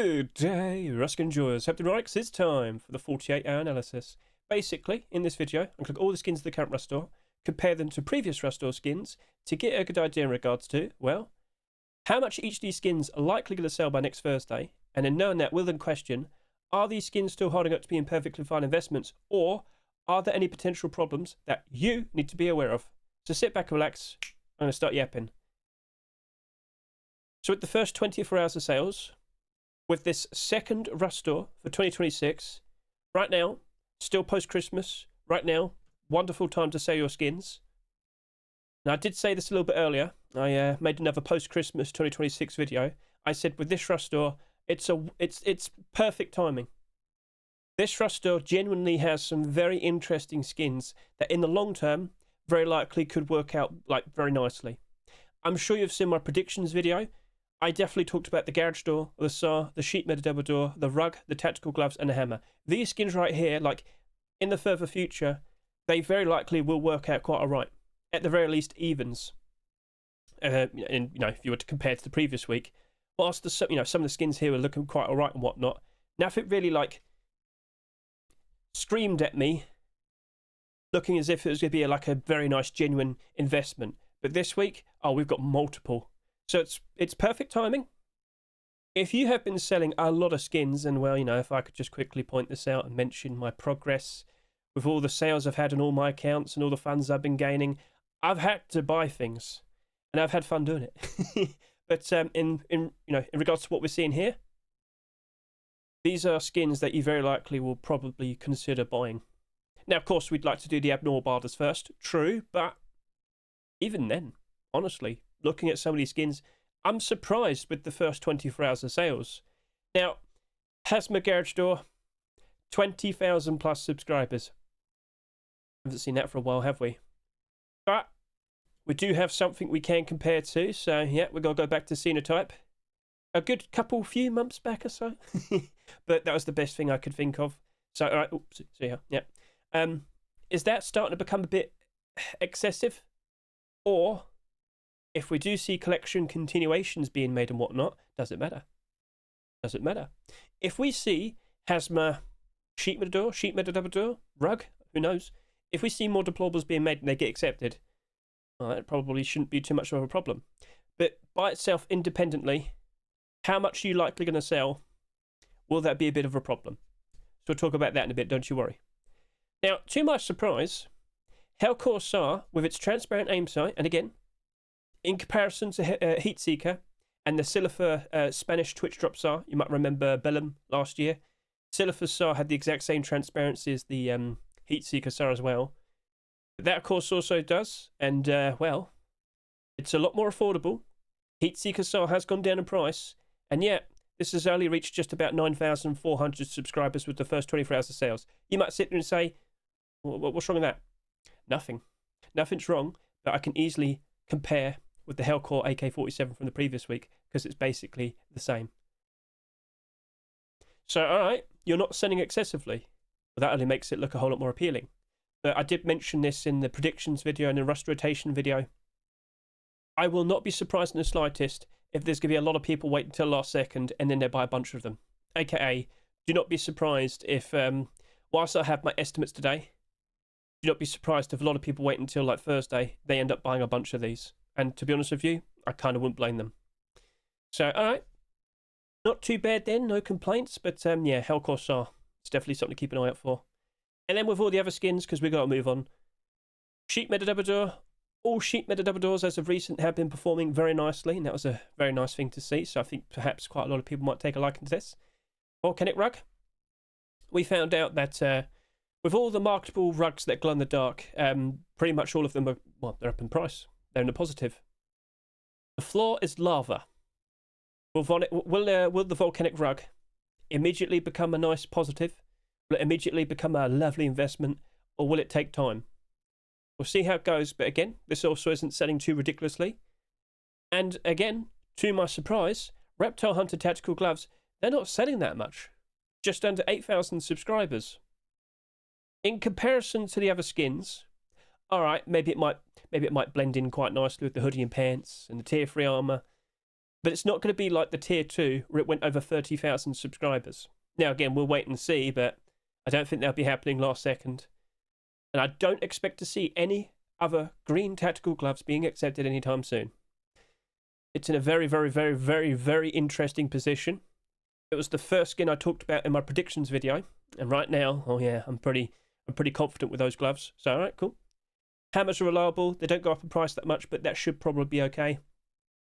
Good day, Ruskin enjoyers. Hope the right, it's time for the 48-hour analysis. Basically, in this video, I'm going to look at all the skins of the current Rust store, compare them to previous Rust store skins to get a good idea in regards to, well, how much each of these skins are likely going to sell by next Thursday, and then knowing that, we'll then question, are these skins still holding up to being perfectly fine investments, or are there any potential problems that you need to be aware of? So sit back and relax. I'm going to start yapping. So at the first 24 hours of sales, with this second Rust store for 2026, right now, still post-Christmas, right now, wonderful time to sell your skins. Now, I did say this a little bit earlier. I made another post-Christmas 2026 video. I said with this Rust store, it's perfect timing. This Rust store genuinely has some very interesting skins that in the long term, very likely could work out like very nicely. I'm sure you've seen my predictions video. I definitely talked about the garage door, the saw, the sheet metal double door, the rug, the tactical gloves, and the hammer. These skins right here, like in the further future, they very likely will work out quite alright. At the very least, evens. And if you were to compare to the previous week, whilst some of the skins here are looking quite alright and whatnot, nothing really like screamed at me, looking as if it was going to be like a very nice, genuine investment. But this week, oh, we've got multiple. So it's perfect timing. If you have been selling a lot of skins, and well, if I could just quickly point this out and mention my progress with all the sales I've had on all my accounts and all the funds I've been gaining, I've had to buy things, and I've had fun doing it. But in regards to what we're seeing here, these are skins that you very likely will probably consider buying. Now, of course, we'd like to do the abnormal barders first, true, but even then, honestly, looking at some of these skins, I'm surprised with the first 24 hours of sales. Now, has my garage door 20,000 plus subscribers? Haven't seen that for a while, have we? But we do have something we can compare to, so yeah, we're going to go back to Xenotype. A good few months back or so. But that was the best thing I could think of. So, all right, oops, so yeah. Is that starting to become a bit excessive? Or, if we do see collection continuations being made and whatnot, does it matter? Does it matter? If we see Hasma sheet metal double door, rug, who knows? If we see more deplorables being made and they get accepted, well, that probably shouldn't be too much of a problem. But by itself, independently, how much are you likely going to sell? Will that be a bit of a problem? So we'll talk about that in a bit, don't you worry. Now, to my surprise, Hellcore SAR, with its transparent aim sight, and again, in comparison to Heatseeker and the Sillifer Spanish Twitch drop SAR, you might remember Bellum last year. Sillifer SAR had the exact same transparency as the Heatseeker SAR as well. But that, of course, also does, and well, it's a lot more affordable. Heatseeker SAR has gone down in price, and yet this has only reached just about 9,400 subscribers with the first 24 hours of sales. You might sit there and say, what's wrong with that? Nothing. Nothing's wrong, but I can easily compare with the Hellcore AK-47 from the previous week, because it's basically the same. So, alright, you're not selling excessively. Well, that only makes it look a whole lot more appealing. But I did mention this in the predictions video and the Rust rotation video. I will not be surprised in the slightest if there's going to be a lot of people wait until last second and then they buy a bunch of them. AKA, do not be surprised if, whilst I have my estimates today, do not be surprised if a lot of people wait until like Thursday, they end up buying a bunch of these. And to be honest with you, I kind of wouldn't blame them. So, alright. Not too bad then, no complaints. But yeah, Hellcore SAR. It's definitely something to keep an eye out for. And then with all the other skins, because we've got to move on. Sheet metal double door. All sheet metal double doors as of recent have been performing very nicely. And that was a very nice thing to see. So I think perhaps quite a lot of people might take a liking to this. Volcanic rug. We found out that with all the marketable rugs that glow in the dark, pretty much all of them are, well, they're up in price. They're in the positive. The floor is lava. Will the volcanic rug immediately become a nice positive? Will it immediately become a lovely investment? Or will it take time? We'll see how it goes. But again, this also isn't selling too ridiculously. And again, to my surprise, Reptile Hunter Tactical Gloves, they're not selling that much. Just under 8,000 subscribers. In comparison to the other skins, alright, maybe it might blend in quite nicely with the hoodie and pants and the tier 3 armor. but it's not going to be like the tier 2 where it went over 30,000 subscribers. Now, again, we'll wait and see, but I don't think that'll be happening last second. And I don't expect to see any other green tactical gloves being accepted anytime soon. It's in a very, very, very, very, very interesting position. It was the first skin I talked about in my predictions video, and right now, oh yeah, I'm pretty confident with those gloves. So, all right, cool. Hammers are reliable. They don't go up in price that much, but that should probably be okay.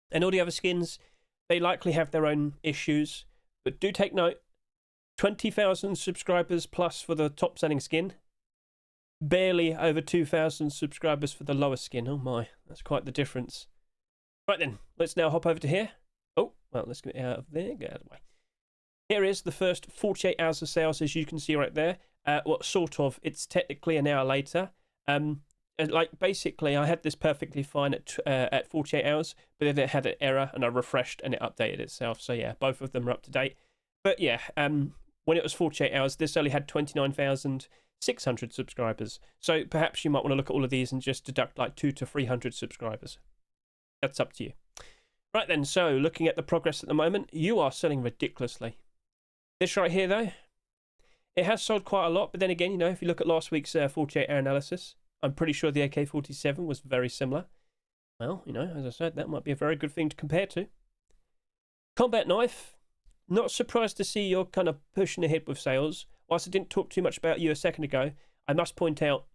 And all the other skins, they likely have their own issues, but do take note, 20,000 subscribers plus for the top-selling skin. Barely over 2,000 subscribers for the lowest skin. Oh my, that's quite the difference. Right then, let's now hop over to here. Oh, well, let's get it out of there, get out of the way. Here is the first 48 hours of sales, as you can see right there. Well, sort of, it's technically an hour later. Like, basically, I had this perfectly fine at 48 hours, but then it had an error, and I refreshed, and it updated itself. So, yeah, both of them are up to date. But, yeah, when it was 48 hours, this only had 29,600 subscribers. So, perhaps you might want to look at all of these and just deduct, like, 200 to 300 subscribers. That's up to you. Right then, so, looking at the progress at the moment, you are selling ridiculously. This right here, though, it has sold quite a lot, but then again, you know, if you look at last week's 48-hour analysis, I'm pretty sure the AK-47 was very similar. Well, you know, as I said, that might be a very good thing to compare to. Combat knife, not surprised to see you're kind of pushing ahead with sales. Whilst I didn't talk too much about you a second ago, I must point out,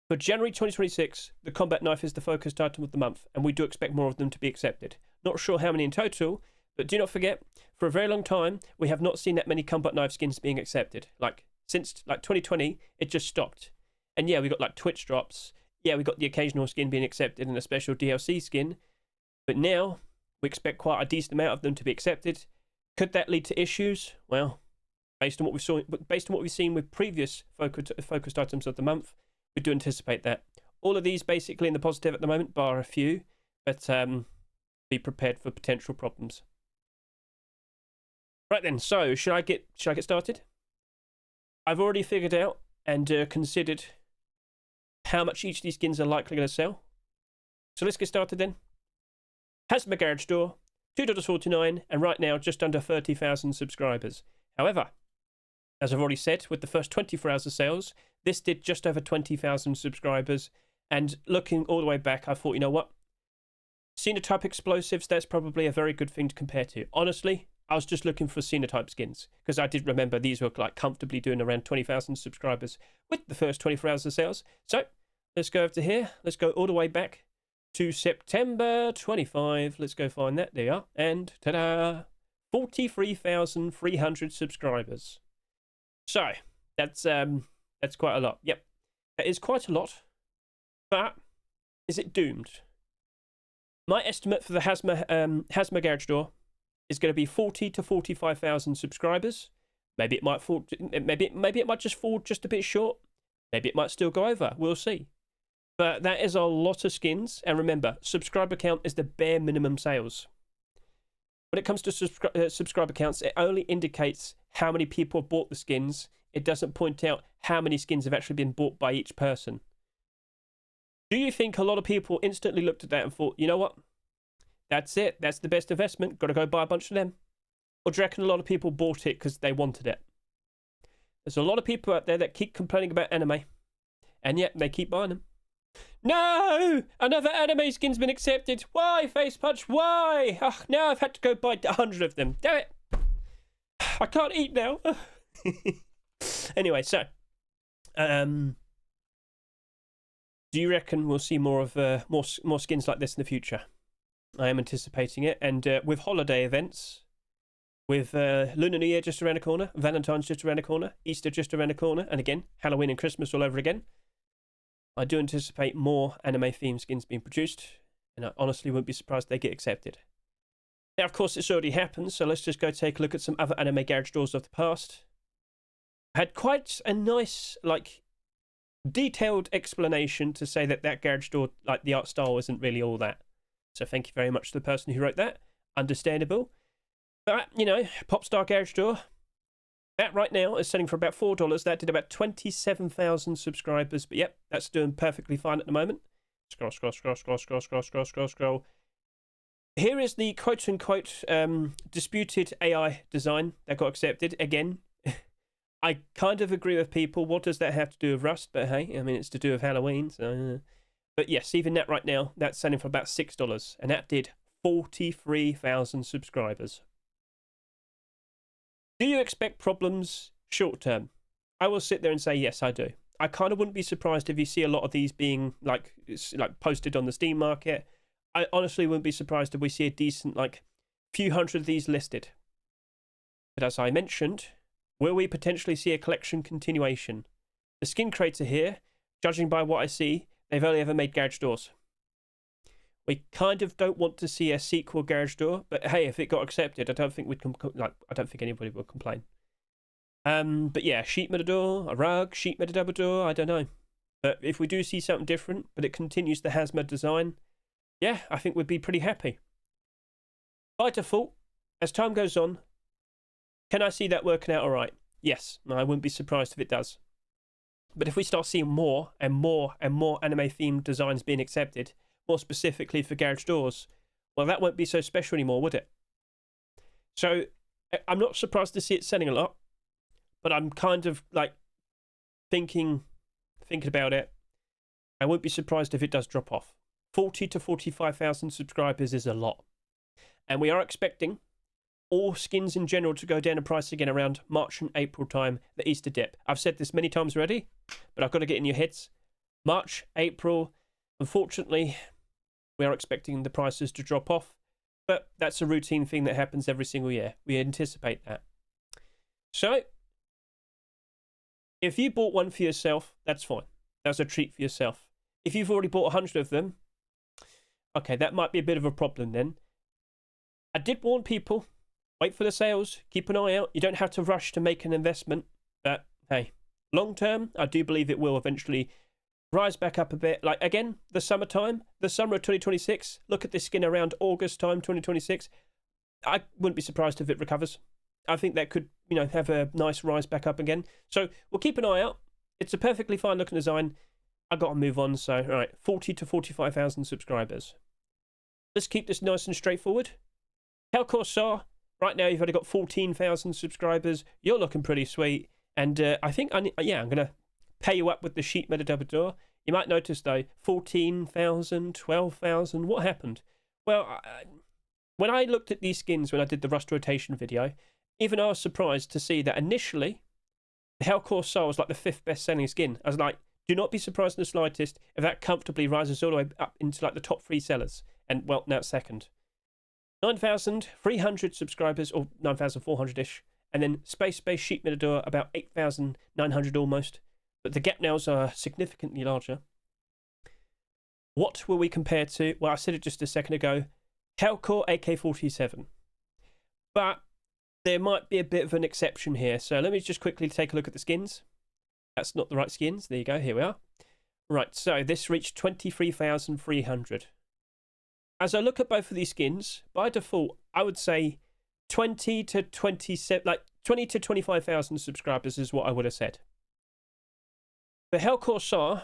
for January 2026, the combat knife is the focused item of the month, and we do expect more of them to be accepted. Not sure how many in total, but do not forget, for a very long time, we have not seen that many combat knife skins being accepted. Like, since 2020, it just stopped. And yeah, we got like Twitch drops. Yeah, we got the occasional skin being accepted and a special DLC skin. But now, we expect quite a decent amount of them to be accepted. Could that lead to issues? Well, based on what we've seen with previous focused items of the month, we do anticipate that. All of these basically in the positive at the moment, bar a few, but be prepared for potential problems. Right then, so should I get started? I've already figured out and considered how much each of these skins are likely going to sell. So let's get started then. Has my garage door, $2.49, and right now just under 30,000 subscribers. However, as I've already said, with the first 24 hours of sales, this did just over 20,000 subscribers. And looking all the way back, I thought, you know what? Cenotype explosives, that's probably a very good thing to compare to. Honestly, I was just looking for Cenotype skins, because I did remember these were like comfortably doing around 20,000 subscribers with the first 24 hours of sales. So let's go over to here. Let's go all the way back to September 25. Let's go find that. There you are. And ta-da! 43,300 subscribers. So that's quite a lot. Yep, that is quite a lot. But is it doomed? My estimate for the Hazma garage door is going to be 40 to 45,000 subscribers. Maybe it might fall. Maybe it might just fall just a bit short. Maybe it might still go over. We'll see. But that is a lot of skins. And remember, subscriber count is the bare minimum sales. When it comes to subscriber counts, it only indicates how many people have bought the skins. It doesn't point out how many skins have actually been bought by each person. Do you think a lot of people instantly looked at that and thought, you know what? That's it. That's the best investment. Got to go buy a bunch of them. Or do you reckon a lot of people bought it because they wanted it? There's a lot of people out there that keep complaining about anime. And yet they keep buying them. No! Another anime skin's been accepted. Why, Face Punch? Why? Ugh, now I've had to go buy 100 of them. Damn it. I can't eat now. Anyway, so. Do you reckon we'll see more of more skins like this in the future? I am anticipating it, and with holiday events, with Lunar New Year just around the corner, Valentine's just around the corner, Easter just around the corner, and again, Halloween and Christmas all over again, I do anticipate more anime-themed skins being produced, and I honestly wouldn't be surprised they get accepted. Now, of course, it's already happened, so let's just go take a look at some other anime garage doors of the past. I had quite a nice, like, detailed explanation to say that garage door, like, the art style isn't really all that. So thank you very much to the person who wrote that. Understandable. But, you know, Popstar Garage Door, that right now is selling for about $4. That did about 27,000 subscribers. But yep, that's doing perfectly fine at the moment. Scroll. here is the quote-unquote disputed AI design that got accepted. Again, I kind of agree with people. What does that have to do with Rust? But hey, I mean, it's to do with Halloween. So, but yes, even that right now, that's selling for about $6. And that did 43,000 subscribers. Do you expect problems short term? I will sit there and say, yes, I do. I kind of wouldn't be surprised if you see a lot of these being like posted on the Steam market. I honestly wouldn't be surprised if we see a decent, like, few hundred of these listed. But as I mentioned, will we potentially see a collection continuation? The skin crates are here. Judging by what I see, they've only ever made garage doors. We kind of don't want to see a sequel garage door, but hey, if it got accepted, I don't think I don't think anybody would complain. But yeah, sheet metal door, a rug, sheet metal double door, I don't know. But if we do see something different, but it continues the hazmat design, yeah, I think we'd be pretty happy. By default, as time goes on, can I see that working out all right? Yes, I wouldn't be surprised if it does. But if we start seeing more and more and more anime-themed designs being accepted, more specifically for garage doors, well, that won't be so special anymore, would it? So I'm not surprised to see it selling a lot, but I'm kind of like thinking about it. I won't be surprised if it does drop off. 40 to 45,000 subscribers is a lot. And we are expecting all skins in general to go down in price again around March and April time, the Easter dip. I've said this many times already, but I've got to get in your heads. March, April, unfortunately, we are expecting the prices to drop off, but that's a routine thing that happens every single year. We anticipate that. So, if you bought one for yourself, that's fine. That's a treat for yourself. If you've already bought 100 of them, okay, that might be a bit of a problem then. I did warn people, wait for the sales, keep an eye out. You don't have to rush to make an investment, but hey, long term, I do believe it will eventually rise back up a bit. Like, again, the summertime, the summer of 2026, look at this skin around August time, 2026. I wouldn't be surprised if it recovers. I think that could, have a nice rise back up again. So we'll keep an eye out. It's a perfectly fine looking design. I've got to move on. So, all right, 40 to 45,000 subscribers. Let's keep this nice and straightforward. Hellcore Saw, right now you've only got 14,000 subscribers. You're looking pretty sweet. And I think, I'm going to pay you up with the sheet metal double door. You might notice, though, 14,000, 12,000. What happened? Well, when I looked at these skins when I did the Rust rotation video, even I was surprised to see that initially, the Hellcore Saw was like the 5th best-selling skin. I was like, do not be surprised in the slightest if that comfortably rises all the way up into like the top 3 sellers. And, well, now it's second. 9,300 subscribers, or 9,400-ish. And then Space Sheet Metal Door, about 8,900 almost. But the gap nails are significantly larger. What will we compare to? Well, I said it just a second ago. Hellcore AK-47. But there might be a bit of an exception here. So let me just quickly take a look at the skins. That's not the right skins. There you go. Here we are. Right, so this reached 23,300. As I look at both of these skins, by default, I would say 20 to 25,000 subscribers is what I would have said. For Hellcore Saw,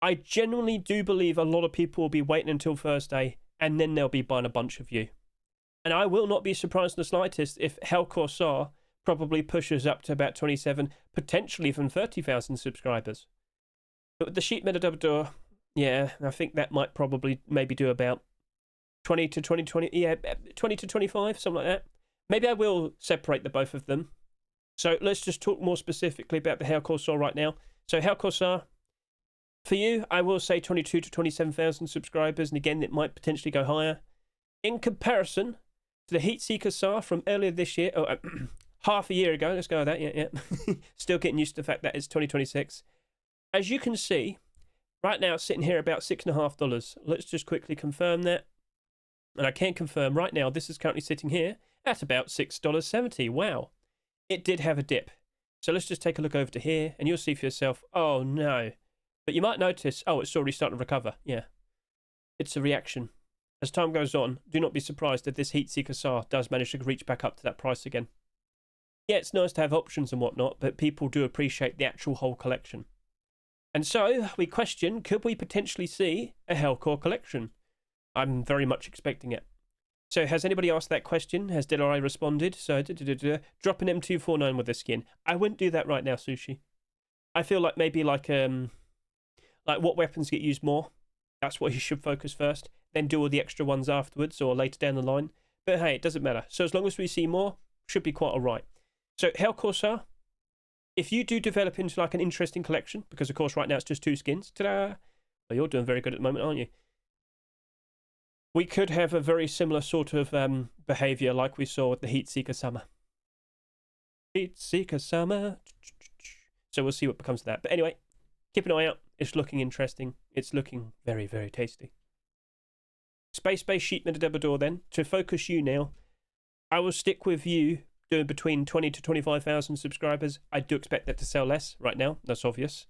I genuinely do believe a lot of people will be waiting until Thursday, and then they'll be buying a bunch of you. And I will not be surprised in the slightest if Hellcore Saw probably pushes up to about 27, potentially even 30,000 subscribers. But with the sheet metal double door, yeah, I think that might probably maybe do about 20 to 25, something like that. Maybe I will separate the both of them. So let's just talk more specifically about the Hellcore Saw right now. So Hellcore Saw, for you, I will say 22 to 27,000 subscribers, and again, it might potentially go higher. In comparison to the Heatseeker Saw from earlier this year, half a year ago, let's go with that, yeah. Still getting used to the fact that it's 2026. As you can see, right now it's sitting here about $6.50. Let's just quickly confirm that. And I can confirm right now, this is currently sitting here at about $6.70. Wow. It did have a dip. So let's just take a look over to here, and you'll see for yourself, oh no. But you might notice, oh, it's already starting to recover. Yeah. It's a reaction. As time goes on, do not be surprised if this Heatseeker Saw does manage to reach back up to that price again. Yeah, it's nice to have options and whatnot, but people do appreciate the actual whole collection. And so, we question, could we potentially see a Hellcore collection? I'm very much expecting it. So has anybody asked that question? Has Dead or I responded? So drop an M249 with the skin. I wouldn't do that right now, Sushi. I feel like maybe like what weapons get used more. That's what you should focus first. Then do all the extra ones afterwards or later down the line. But hey, it doesn't matter. So as long as we see more, should be quite all right. So Hell Corsair, if you do develop into like an interesting collection, because of course right now it's just 2 skins. Ta-da! Well, you're doing very good at the moment, aren't you? We could have a very similar sort of behavior like we saw with the Heatseeker Summer. Heatseeker Summer. So we'll see what becomes of that. But anyway, keep an eye out. It's looking interesting. It's looking very, very tasty. Space-based sheet metadebador then. To focus you now, I will stick with you doing between 20 to 25,000 subscribers. I do expect that to sell less right now. That's obvious.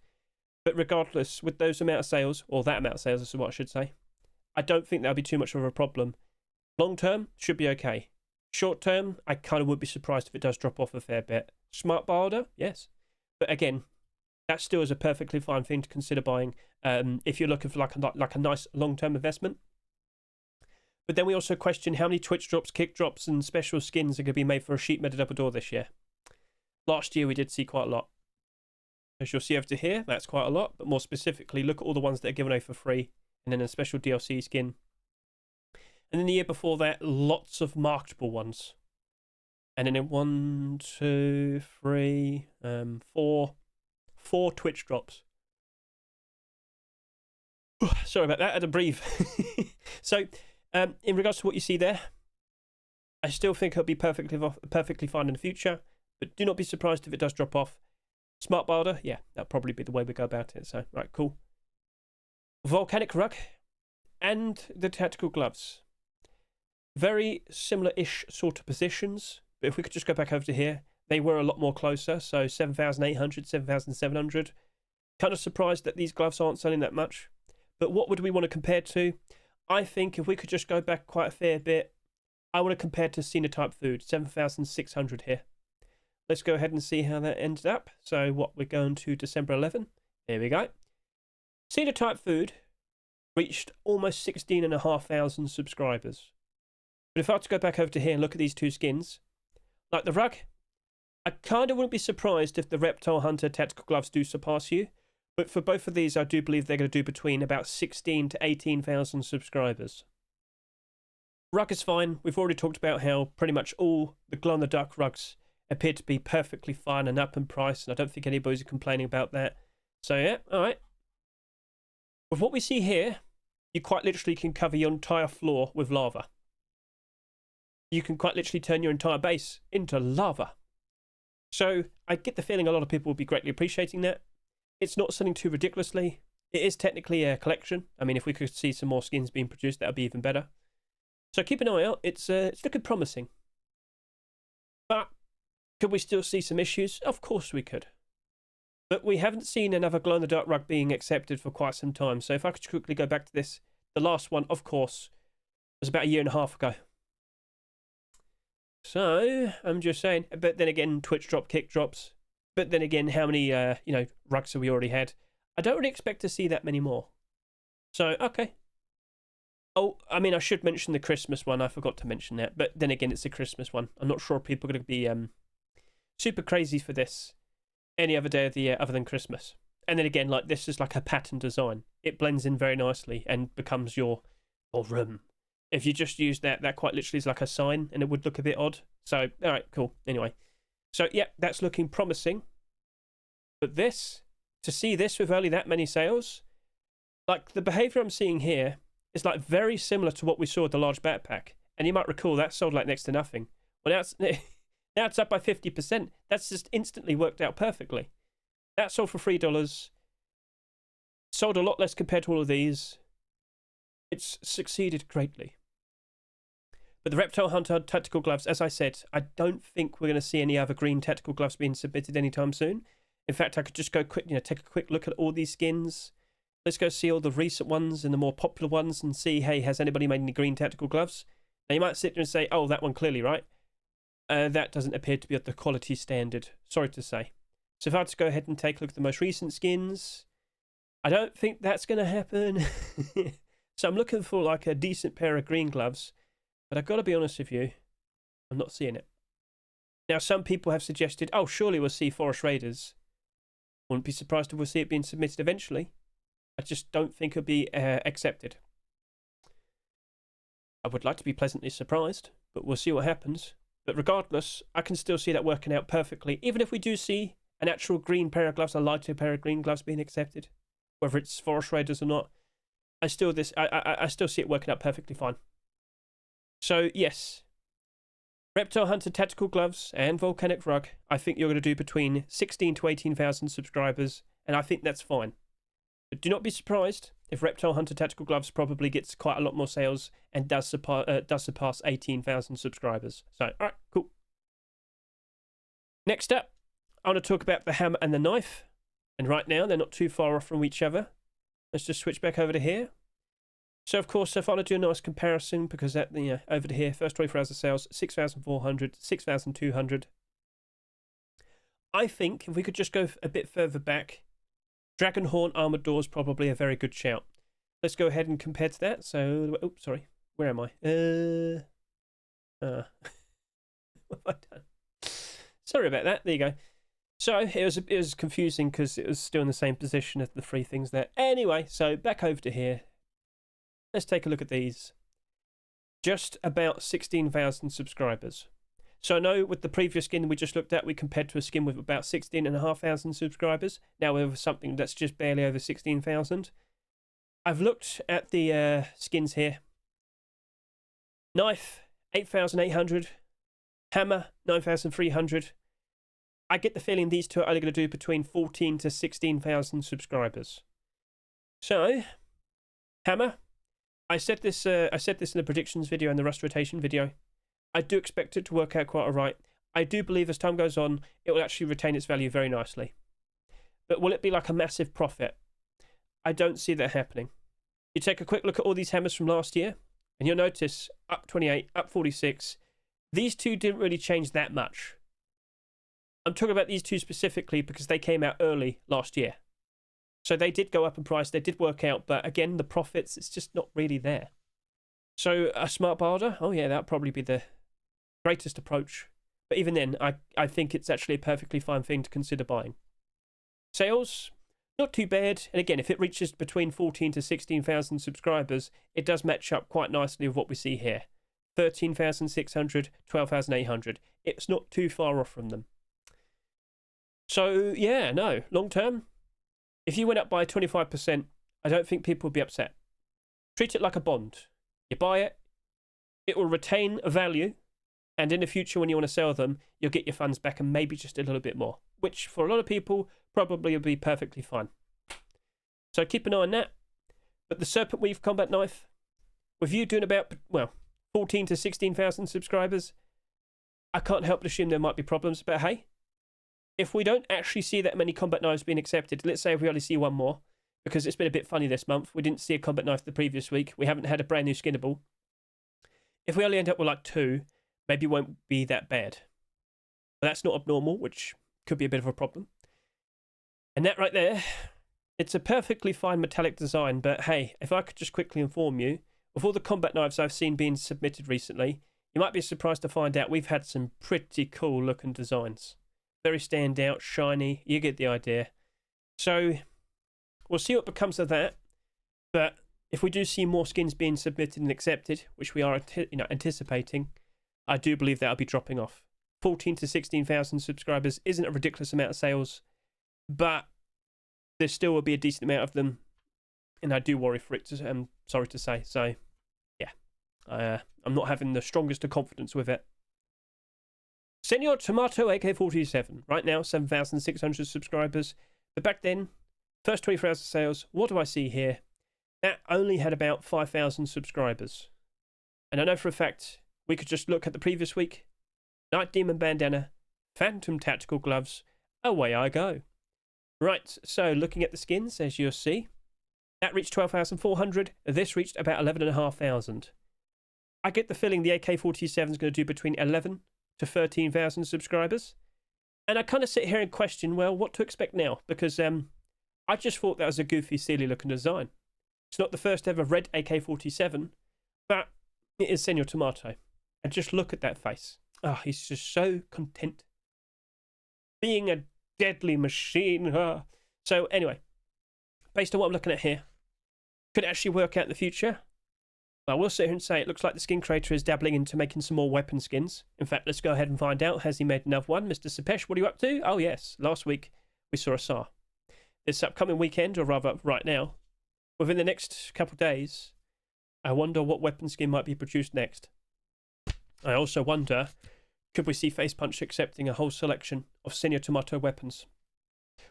But regardless, with those amount of sales, or that amount of sales, this is what I should say, I don't think that'll be too much of a problem. Long term, should be okay. Short term, I kind of would be surprised if it does drop off a fair bit. Smart builder, yes. But again, that still is a perfectly fine thing to consider buying if you're looking for like a nice long-term investment. But then we also question how many Twitch drops, kick drops, and special skins are going to be made for a sheet metal door this year. Last year we did see quite a lot. As you'll see over to here, that's quite a lot. But more specifically, look at all the ones that are given away for free. And then a special DLC skin. And then the year before that, lots of marketable ones. And then in 1, 2, 3, 4 Twitch drops. Sorry about that, I had to breathe. So, in regards to what you see there, I still think it'll be perfectly fine in the future. But do not be surprised if it does drop off. Smart builder, yeah, that'll probably be the way we go about it. So, right, cool. Volcanic rug and the tactical gloves. Very similar-ish sort of positions, but if we could just go back over to here, they were a lot more closer, so 7,800, 7,700. Kind of surprised that these gloves aren't selling that much, but what would we want to compare to? I think if we could just go back quite a fair bit, I want to compare to Cenotype Food, 7,600 here. Let's go ahead and see how that ended up. So what, we're going to December 11. There we go. Cenotype Food reached almost 16,500 subscribers. But if I were to go back over to here and look at these 2 skins, like the rug, I kind of wouldn't be surprised if the Reptile Hunter Tactical Gloves do surpass you. But for both of these, I do believe they're going to do between about 16 to 18,000 subscribers. Rug is fine. We've already talked about how pretty much all the glow-in-the-dark rugs appear to be perfectly fine and up in price, and I don't think anybody's complaining about that. So yeah, alright. With what we see here, you quite literally can cover your entire floor with lava. You can quite literally turn your entire base into lava. So I get the feeling a lot of people will be greatly appreciating that. It's not selling too ridiculously. It is technically a collection. I mean, if we could see some more skins being produced, that would be even better. So keep an eye out. It's looking promising. But could we still see some issues? Of course we could. But we haven't seen another glow-in-the-dark rug being accepted for quite some time. So if I could quickly go back to this, the last one, of course, was about 1.5 years ago. So I'm just saying. But then again, Twitch drop, kick drops. But then again, how many rugs have we already had? I don't really expect to see that many more. So okay. Oh, I mean, I should mention the Christmas one. I forgot to mention that. But then again, it's a Christmas one. I'm not sure if people are going to be super crazy for this any other day of the year other than Christmas. And then again, like this is like a pattern design. It blends in very nicely and becomes your room. If you just use that quite literally is like a sign and it would look a bit odd. So, all right, cool. Anyway. So, yeah, that's looking promising. But this, to see this with only that many sales, like the behavior I'm seeing here is like very similar to what we saw with the large backpack. And you might recall that sold like next to nothing. Well, now it's up by 50%. That's just instantly worked out perfectly. That sold for $3. Sold a lot less compared to all of these. It's succeeded greatly. But the Reptile Hunter Tactical Gloves, as I said, I don't think we're going to see any other green tactical gloves being submitted anytime soon. In fact, I could just go quick, take a quick look at all these skins. Let's go see all the recent ones and the more popular ones and see, hey, has anybody made any green tactical gloves? Now, you might sit there and say, oh, that one clearly, right? That doesn't appear to be at the quality standard. Sorry to say. So if I had to go ahead and take a look at the most recent skins, I don't think that's going to happen. So I'm looking for like a decent pair of green gloves, but I've got to be honest with you, I'm not seeing it. Now, some people have suggested, oh, surely we'll see Forest Raiders. Wouldn't be surprised if we'll see it being submitted eventually. I just don't think it'll be accepted. I would like to be pleasantly surprised, but we'll see what happens. But regardless, I can still see that working out perfectly. Even if we do see an actual green pair of gloves, a lighter pair of green gloves being accepted, whether it's Forest Raiders or not, I still see it working out perfectly fine. So yes, Reptile Hunter Tactical Gloves and Volcanic Rug, I think you're going to do between 16 to 18,000 subscribers, and I think that's fine. But do not be surprised if Reptile Hunter Tactical Gloves probably gets quite a lot more sales and does surpass 18,000 subscribers. So, all right, cool. Next up, I want to talk about the hammer and the knife. And right now, they're not too far off from each other. Let's just switch back over to here. So, of course, if I want to do a nice comparison, because that, over to here, first 24 hours of sales, 6,400, 6,200. I think if we could just go a bit further back, Dragonhorn Armored Door is probably a very good shout. Let's go ahead and compare to that. So, oh, sorry, where am I? What have I done? Sorry about that. There you go. So it was confusing because it was still in the same position as the three things there. Anyway, so back over to here. Let's take a look at these. Just about 16,000 subscribers. So I know with the previous skin we just looked at, we compared to a skin with about 16,500 subscribers. Now we have something that's just barely over 16,000. I've looked at the skins here. Knife, 8,800. Hammer, 9,300. I get the feeling these two are only going to do between 14 to 16,000 subscribers. So, Hammer, I said this in the predictions video and the rust rotation video. I do expect it to work out quite alright. I do believe as time goes on, it will actually retain its value very nicely. But will it be like a massive profit? I don't see that happening. You take a quick look at all these hammers from last year, and you'll notice up 28, up 46. These two didn't really change that much. I'm talking about these two specifically because they came out early last year. So they did go up in price, they did work out, but again, the profits, it's just not really there. So a smart barter, oh yeah, that'd probably be the greatest approach. But even then, I think it's actually a perfectly fine thing to consider buying. Sales, not too bad. And again, if it reaches between 14 to 16,000 subscribers, it does match up quite nicely with what we see here. 13,600, 12,800. It's not too far off from them. So, yeah, no, long term, if you went up by 25%, I don't think people would be upset. Treat it like a bond. You buy it, it will retain a value, and in the future when you want to sell them, you'll get your funds back and maybe just a little bit more, which for a lot of people probably will be perfectly fine. So keep an eye on that. But the Serpent Weave Combat Knife, with you doing about, well, 14 to 16,000 subscribers, I can't help but assume there might be problems, but hey, if we don't actually see that many combat knives being accepted, let's say if we only see one more, because it's been a bit funny this month, we didn't see a combat knife the previous week, we haven't had a brand new skinnable. If we only end up with like 2, maybe it won't be that bad. But that's not abnormal, which could be a bit of a problem. And that right there, it's a perfectly fine metallic design, but hey, if I could just quickly inform you, with all the combat knives I've seen being submitted recently, you might be surprised to find out we've had some pretty cool looking designs. Very standout, shiny, you get the idea. So, we'll see what becomes of that, but if we do see more skins being submitted and accepted, which we are anticipating, I do believe that'll be dropping off. 14 to 16,000 subscribers isn't a ridiculous amount of sales, but there still will be a decent amount of them, and I do worry for it, I'm sorry to say. So, yeah, I'm not having the strongest of confidence with it. Senor Tomato AK-47, right now 7,600 subscribers, but back then, first 24 hours of sales, what do I see here? That only had about 5,000 subscribers. And I know for a fact, we could just look at the previous week, Night Demon Bandana, Phantom Tactical Gloves, away I go. Right, so looking at the skins, as you'll see, that reached 12,400, this reached about 11,500. I get the feeling the AK-47 is going to do between 11 to 13,000 subscribers. And I kind of sit here and question, well, what to expect now? Because I just thought that was a goofy, silly looking design. It's not the first ever red AK-47, but it is Senor Tomato. And just look at that face. Oh, he's just so content. Being a deadly machine. So anyway, based on what I'm looking at here, could it actually work out in the future? I will sit here and say it looks like the skin creator is dabbling into making some more weapon skins. In fact, let's go ahead and find out. Has he made another one? Mr. Sapesh, what are you up to? Oh, yes. Last week, we saw a SAR. This upcoming weekend, or rather right now, within the next couple of days, I wonder what weapon skin might be produced next. I also wonder, could we see Face Punch accepting a whole selection of Senor Tomato weapons?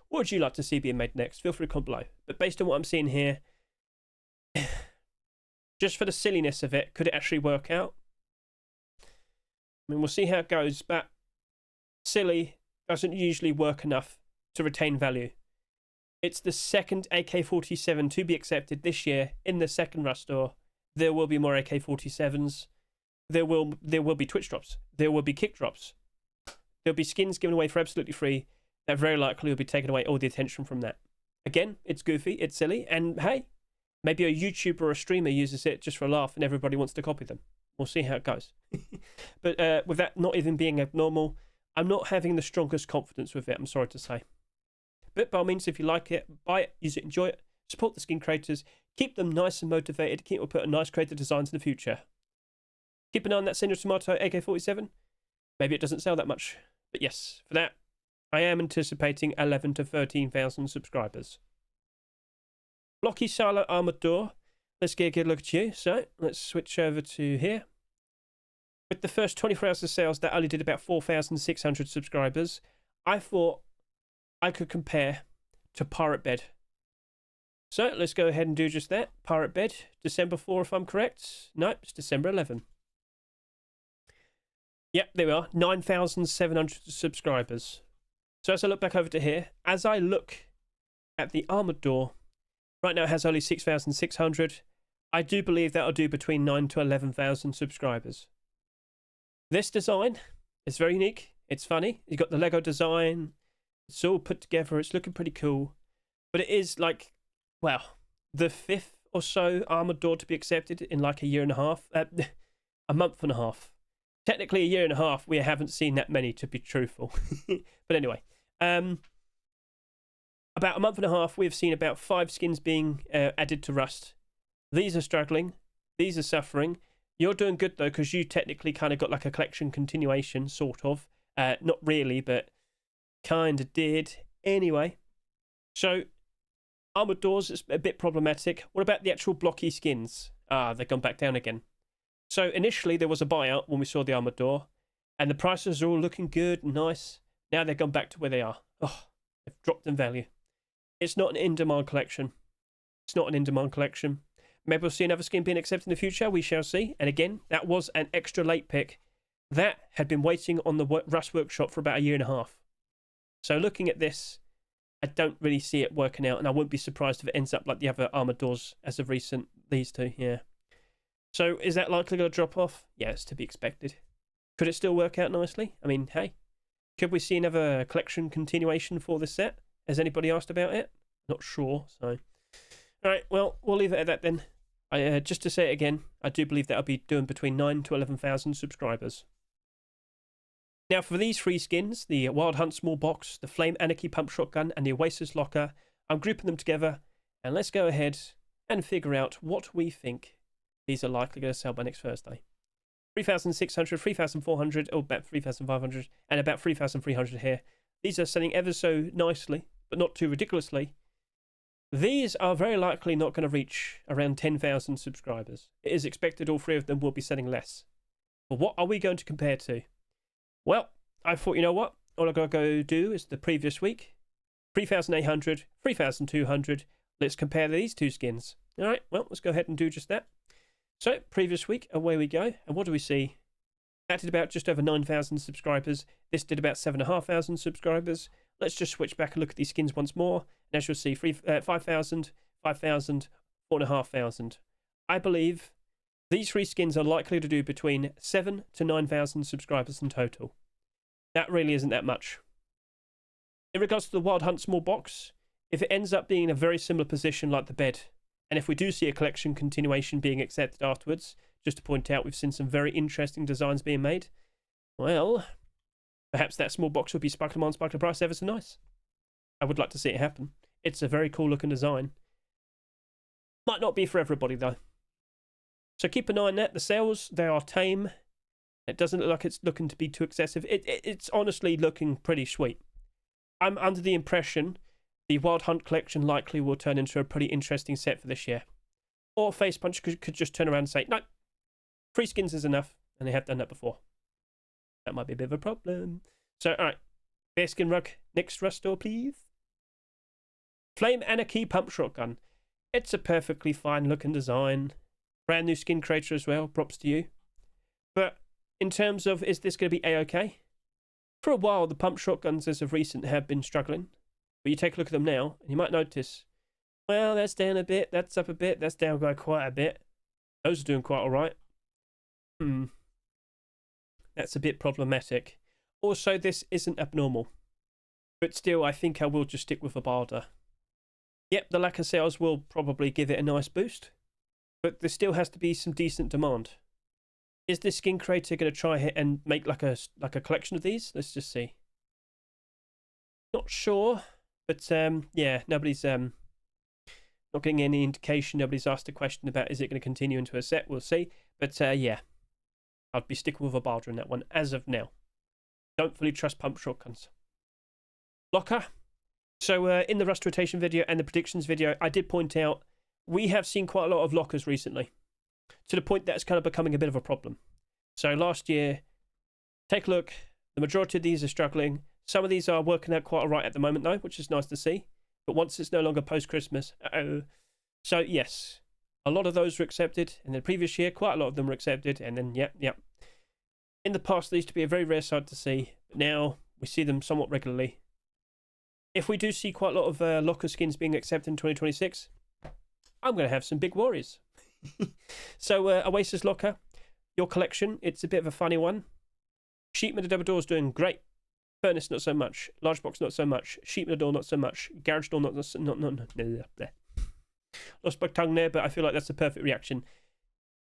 What would you like to see being made next? Feel free to comment below. But based on what I'm seeing here, just for the silliness of it, could it actually work out? I mean, we'll see how it goes, but silly doesn't usually work enough to retain value. It's the second AK-47 to be accepted this year in the second Rust store. There will be more AK-47s. There will be Twitch drops. There will be kick drops. There'll be skins given away for absolutely free that very likely will be taking away all the attention from that. Again, it's goofy, it's silly, and hey, maybe a YouTuber or a streamer uses it just for a laugh and everybody wants to copy them. We'll see how it goes. But with that not even being abnormal, I'm not having the strongest confidence with it, I'm sorry to say. But by all means, if you like it, buy it, use it, enjoy it, support the skin creators, keep them nice and motivated, keep them putting nice creative designs in the future. Keep an eye on that Senor Tomato AK-47. Maybe it doesn't sell that much. But yes, for that, I am anticipating 11 to 13,000 subscribers. Blocky Silo Armored Door. Let's get a good look at you. So, let's switch over to here. With the first 24 hours of sales, that only did about 4,600 subscribers. I thought I could compare to Pirate Bed. So, let's go ahead and do just that. Pirate Bed, December 4 if I'm correct. Nope, it's December 11. Yep, there we are. 9,700 subscribers. So as I look back over to here, as I look at the Armored Door, right now it has only 6,600. I do believe that'll do between 9 to 11,000 subscribers. This design is very unique. It's funny. You've got the Lego design. It's all put together. It's looking pretty cool. But it is like, well, the 5th or so Armored Door to be accepted in like a year and a half. A month and a half. Technically a year and a half. We haven't seen that many, to be truthful. But anyway. About a month and a half, we've seen about 5 skins being added to Rust. These are struggling. These are suffering. You're doing good, though, because you technically kind of got like a collection continuation, sort of. Not really, but kind of did. Anyway. So, Armored Doors is a bit problematic. What about the actual blocky skins? Ah, they've gone back down again. So, initially, there was a buyout when we saw the Armored Door. And the prices are all looking good and nice. Now they've gone back to where they are. Oh, they've dropped in value. It's not an in-demand collection. It's not an in-demand collection. Maybe we'll see another skin being accepted in the future. We shall see. And again, that was an extra late pick. That had been waiting on the Rust Workshop for about a year and a half. So looking at this, I don't really see it working out. And I wouldn't be surprised if it ends up like the other Armored Doors as of recent. These two, yeah. So is that likely going to drop off? Yeah, it's to be expected. Could it still work out nicely? I mean, hey. Could we see another collection continuation for this set? Has anybody asked about it? Not sure, so... Alright, well, we'll leave it at that then. Just to say it again, I do believe that I'll be doing between 9 to 11,000 subscribers. Now, for these 3 skins, the Wild Hunt Small Box, the Flame Anarchy Pump Shotgun, and the Oasis Locker, I'm grouping them together, and let's go ahead and figure out what we think these are likely going to sell by next Thursday. 3,600, 3,400, or about 3,500, and about 3,300 here. These are selling ever so nicely, but not too ridiculously. These are very likely not going to reach around 10,000 subscribers. It is expected all 3 of them will be selling less. But what are we going to compare to? Well, I thought, you know what? All I've got to go do is the previous week. 3,800, 3,200. Let's compare these 2 skins. All right, well, let's go ahead and do just that. So, previous week, away we go. And what do we see? That did about just over 9,000 subscribers. This did about 7,500 subscribers. Let's just switch back and look at these skins once more. And as you'll see, 5,000, 5,000, 4,500. I believe these 3 skins are likely to do between 7 to 9,000 subscribers in total. That really isn't that much. In regards to the Wild Hunt Small Box, if it ends up being in a very similar position like the bed, And if we do see a collection continuation being accepted afterwards, just to point out, we've seen some very interesting designs being made. Well, perhaps that small box will be sparkle demand, sparkle price ever so nice. I would like to see it happen. It's a very cool looking design. Might not be for everybody though. So keep an eye on that. The sales, they are tame. It doesn't look like it's looking to be too excessive. It's honestly looking pretty sweet. I'm under the impression the Wild Hunt collection likely will turn into a pretty interesting set for this year. Or Face Punch could just turn around and say, no, 3 skins is enough. And they have done that before. That might be a bit of a problem. So, alright. Bearskin Rug, next rust store, please. Flame Anarchy Pump Shotgun. It's a perfectly fine looking design. Brand new skin creator as well. Props to you. But in terms of, is this going to be A-OK? For a while, the pump shotguns as of recent have been struggling. But you take a look at them now, and you might notice, well, that's down a bit, that's up a bit, that's down by quite a bit. Those are doing quite alright. That's a bit problematic. Also, this isn't abnormal. But still, I think I will just stick with a Barda. Yep, the lack of sales will probably give it a nice boost. But there still has to be some decent demand. Is this skin creator going to try and make like a collection of these? Let's just see. Not sure, but yeah, nobody's not getting any indication. Nobody's asked a question about is it going to continue into a set. We'll see. But yeah, I'd be sticking with a Barda in that one as of now. Don't fully trust pump shotguns. Locker. So in the rust rotation video and the predictions video, I did point out we have seen quite a lot of lockers recently, to the point that it's kind of becoming a bit of a problem. So last year, take a look, the majority of these are struggling. Some of these are working out quite all right at the moment though, which is nice to see. But once it's no longer post-Christmas, So yes, a lot of those were accepted. In the previous year, quite a lot of them were accepted. And then, yep. In the past, they used to be a very rare sight to see. But now, we see them somewhat regularly. If we do see quite a lot of locker skins being accepted in 2026, I'm going to have some big worries. So, Oasis Locker, your collection, it's a bit of a funny one. Sheep with the double doors doing great. Furnace, not so much. Large box, not so much. Sheep with the door, not so much. Garage door, not. Lost my tongue there, but I feel like that's the perfect reaction.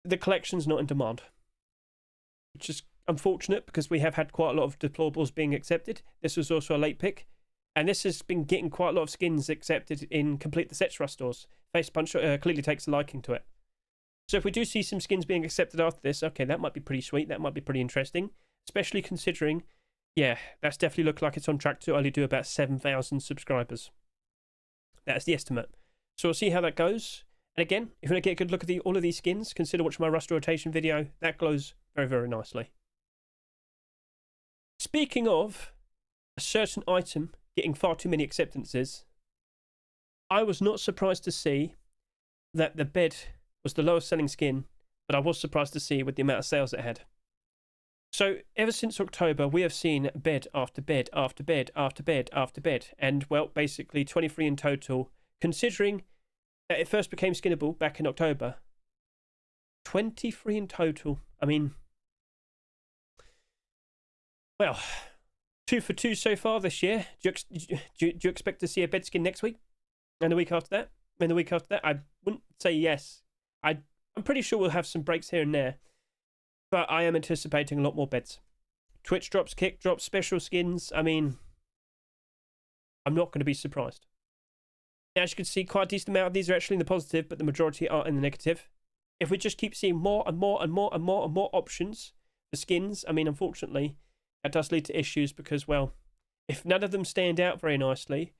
The collection's not in demand, which is unfortunate because we have had quite a lot of deplorables being accepted. This was also a late pick. And this has been getting quite a lot of skins accepted in Complete the Sets Rust stores. Face Punch clearly takes a liking to it. So if we do see some skins being accepted after this, okay, that might be pretty sweet. That might be pretty interesting. Especially considering, yeah, that's definitely looked like it's on track to only do about 7,000 subscribers. That's the estimate. So we'll see how that goes. And again, if you want to get a good look at all of these skins, consider watching my Rust rotation video. That glows very, very nicely. Speaking of a certain item getting far too many acceptances, I was not surprised to see that the bed was the lowest selling skin, but I was surprised to see with the amount of sales it had. So ever since October, we have seen bed after bed after bed after bed after bed, and well, basically 23 in total, considering that it first became skinnable back in October. 23 in total. I mean, well, 2 for 2 so far this year. Do you expect to see a bed skin next week? And the week after that? And the week after that? I wouldn't say yes. I'm pretty sure we'll have some breaks here and there. But I am anticipating a lot more beds. Twitch drops, kick drops, special skins. I mean, I'm not going to be surprised. Now, as you can see, quite a decent amount of these are actually in the positive, but the majority are in the negative. If we just keep seeing more and more and more and more and more options for skins, I mean, unfortunately, that does lead to issues because, well, if none of them stand out very nicely,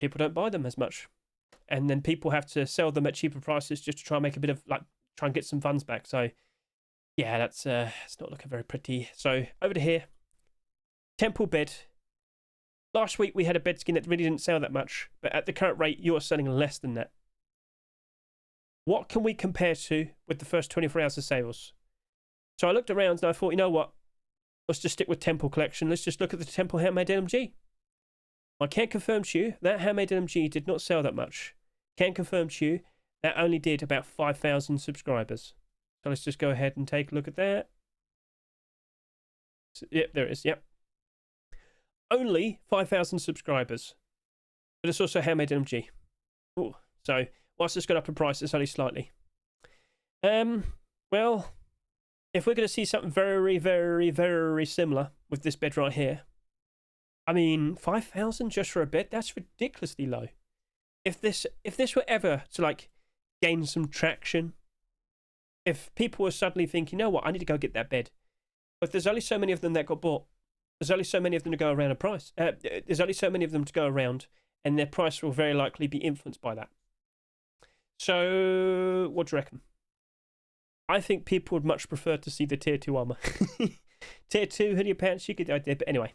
people don't buy them as much. And then people have to sell them at cheaper prices just to try and make a bit of, like, try and get some funds back. So, yeah, that's it's not looking very pretty. So, over to here. Temple bed. Last week we had a bed skin that really didn't sell that much, but at the current rate, you are selling less than that. What can we compare to with the first 24 hours of sales? So I looked around and I thought, you know what? Let's just stick with Temple collection. Let's just look at the Temple Handmade LMG. I can confirm to you that Handmade LMG did not sell that much. Can confirm to you that only did about 5,000 subscribers. So let's just go ahead and take a look at that. So, yep, there it is. Yep. Only 5,000 subscribers. But it's also Handmade LMG. Ooh. So whilst it's gone up in prices only slightly. Well, if we're going to see something very, very, very similar with this bed right here, I mean, 5,000 just for a bed, that's ridiculously low. If this were ever to like gain some traction, if people were suddenly thinking, you know what, I need to go get that bed, but there's only so many of them that got bought. There's only so many of them to go around a price. There's only so many of them to go around, and their price will very likely be influenced by that. So, what do you reckon? I think people would much prefer to see the Tier 2 armor. Tier 2 hoodie pants, you get the idea. But anyway,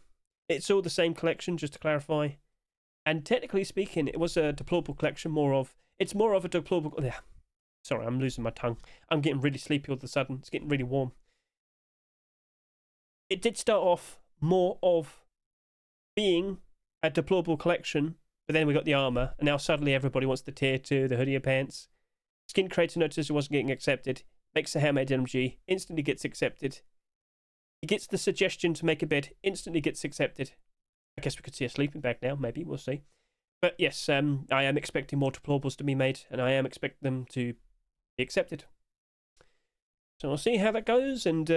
it's all the same collection, just to clarify. And technically speaking, it was a deplorable collection. It's more of a deplorable... Yeah. Sorry, I'm losing my tongue. I'm getting really sleepy all of a sudden. It's getting really warm. It did start off more of being a deplorable collection, but then we got the armor, and now suddenly everybody wants the Tier 2, the hoodie pants. Skin creator noticed it wasn't getting accepted. Makes a handmade MG, instantly gets accepted. He gets the suggestion to make a bed, instantly gets accepted. I guess we could see a sleeping bag now, maybe, we'll see. But yes, I am expecting more deplorables to be made, and I am expecting them to be accepted. So we'll see how that goes, and,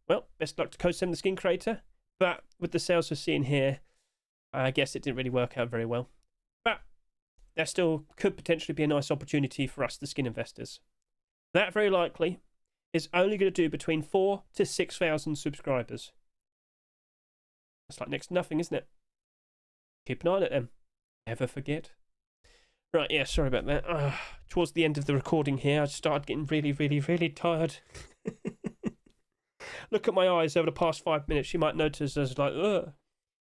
well, best luck to Code 7 the Skin Creator. But with the sales we're seeing here, I guess it didn't really work out very well. But there still could potentially be a nice opportunity for us, the skin investors. That very likely is only going to do between 4,000 to 6,000 subscribers. That's like next to nothing, isn't it? Keep an eye on it then. Never forget. Right, yeah, sorry about that. Towards the end of the recording here, I started getting really, really, really tired. Look at my eyes over the past 5 minutes. You might notice as like, ugh.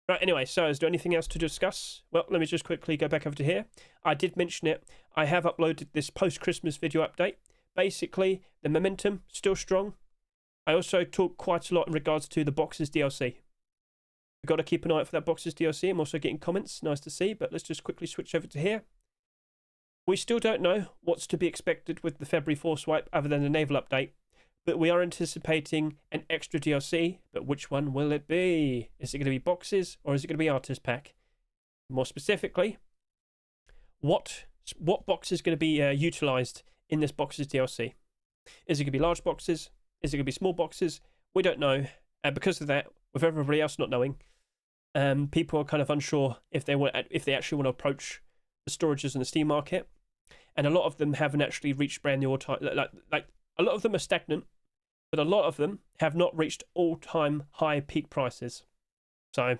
Right, anyway, so is there anything else to discuss? Well, let me just quickly go back over to here. I did mention it. I have uploaded this post-Christmas video update. Basically, the momentum, still strong. I also talk quite a lot in regards to the Boxes DLC. We've got to keep an eye out for that Boxes DLC. I'm also getting comments, nice to see, but let's just quickly switch over to here. We still don't know what's to be expected with the February Force Wipe other than the naval update, but we are anticipating an extra DLC, but which one will it be? Is it going to be Boxes or is it going to be Artist Pack? More specifically, what box is going to be utilised in this Boxes DLC? Is it going to be large boxes? Is it going to be small boxes? We don't know. And because of that, with everybody else not knowing, people are kind of unsure if they actually want to approach the storages in the Steam market. And a lot of them haven't actually reached brand new all-time... Like a lot of them are stagnant, but a lot of them have not reached all-time high peak prices. So,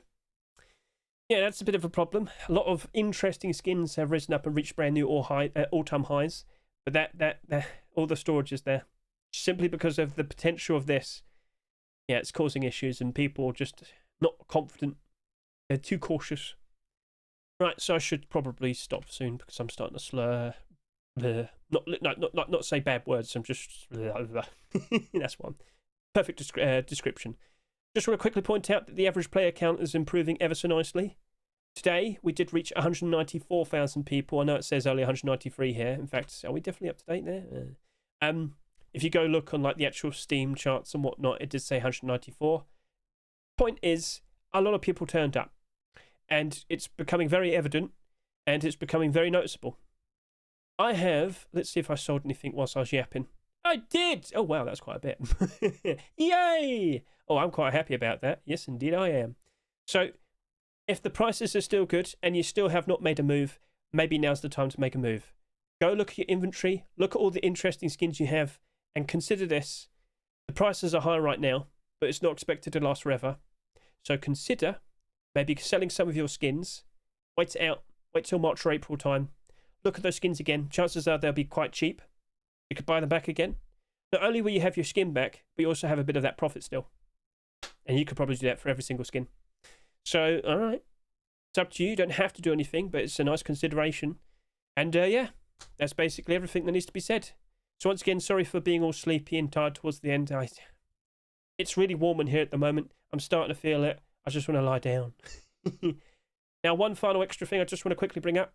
yeah, that's a bit of a problem. A lot of interesting skins have risen up and reached brand new all-time highs. But that all the storage is there simply because of the potential of this. Yeah, it's causing issues and people are just not confident. They're too cautious. Right, so I should probably stop soon because I'm starting to slur. Not say bad words. I'm just that's one perfect description. Just want to quickly point out that the average player count is improving ever so nicely. Today, we did reach 194,000 people. I know it says only 193 here. In fact, are we definitely up to date there? If you go look on like the actual Steam charts and whatnot, it did say 194. Point is, a lot of people turned up. And it's becoming very evident, and it's becoming very noticeable. I have... Let's see if I sold anything whilst I was yapping. I did! Oh, wow, that's quite a bit. Yay! Oh, I'm quite happy about that. Yes, indeed I am. So... if the prices are still good and you still have not made a move, maybe now's the time to make a move. Go look at your inventory, look at all the interesting skins you have, and consider this. The prices are high right now, but it's not expected to last forever. So consider maybe selling some of your skins, wait it out, wait till March or April time, look at those skins again. Chances are they'll be quite cheap. You could buy them back again. Not only will you have your skin back, but you also have a bit of that profit still. And you could probably do that for every single skin. So, alright. It's up to you. You don't have to do anything, but it's a nice consideration. And, yeah, that's basically everything that needs to be said. So, once again, sorry for being all sleepy and tired towards the end. It's really warm in here at the moment. I'm starting to feel it. I just want to lie down. Now, one final extra thing I just want to quickly bring up.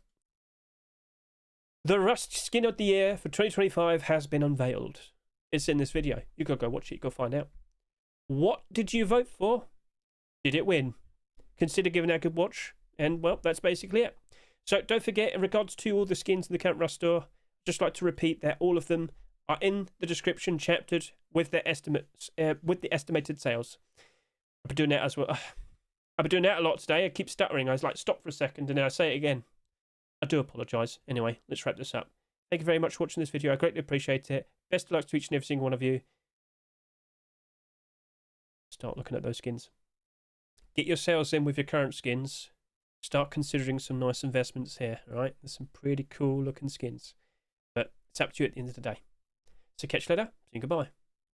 The Rust Skin of the Year for 2025 has been unveiled. It's in this video. You gotta go watch it. Go find out. What did you vote for? Did it win? Consider giving that a good watch. And, well, that's basically it. So, don't forget, in regards to all the skins in the current Rust store, Just like to repeat that all of them are in the description, chaptered with their estimates, with the estimated sales. I've been doing that as well. I've been doing that a lot today. I keep stuttering. I was like, stop for a second, and then I say it again. I do apologise. Anyway, let's wrap this up. Thank you very much for watching this video. I greatly appreciate it. Best of luck to each and every single one of you. Start looking at those skins. Get your sales in with your current skins. Start considering some nice investments here. All right, there's some pretty cool looking skins, but it's up to you at the end of the day. So catch you later. See you. Goodbye.